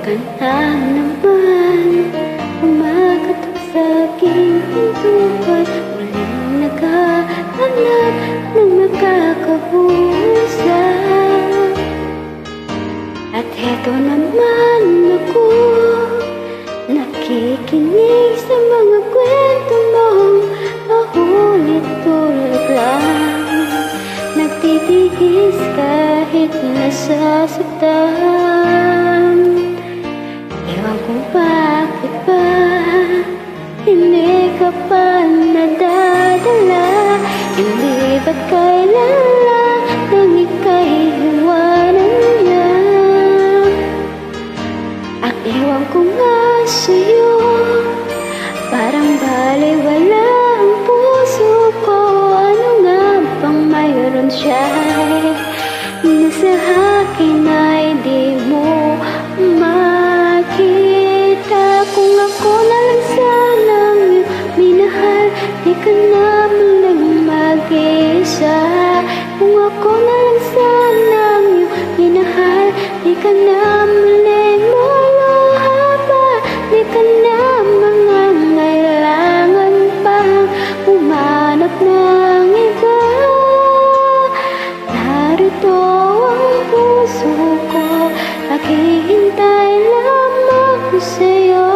ka na naman kumakatok sa aking pintuan, muling naghahanap ng makakapusa. At heto naman ako, nakikinig sa mga kwento mong paulit-ulit lang, nagtitiis kahit nasasaktan. Ewan ko bakit ba hindi ka pa nadadala, hindi ba't kailan lang nang ika'y iwanan niya. Ang ewan ko nga sa'yo, parang baliwala ang puso ko. Ano nga bang mayroon siya na sa akin ay di mo makita? Kung ako na lang sanang iyong minahal, di ka na muling mag-isa. Kung ako na lang sanang iyong minahal, di ka na muling luluha pa, di ka na mangangailangan pang humanap ng iba. Narito ang puso ko, naghihintay lamang sa'yo.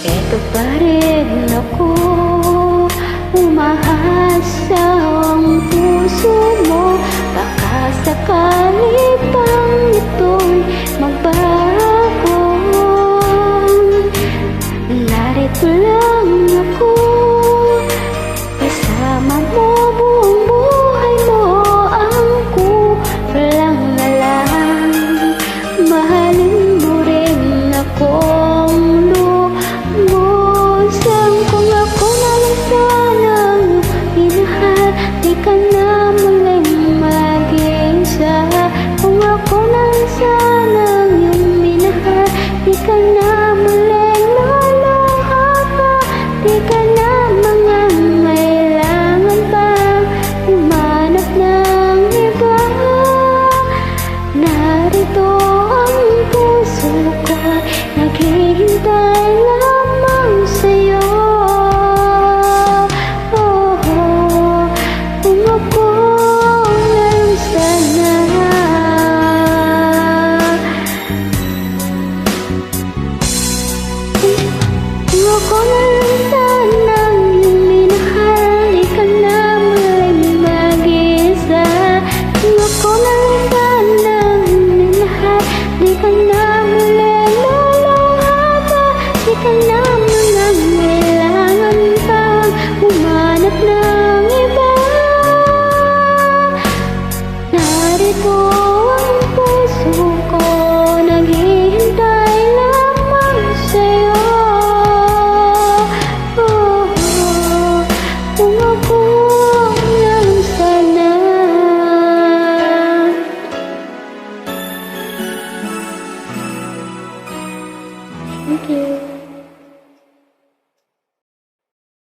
Eto pa rin ako, umahasa ang puso mo, baka sakali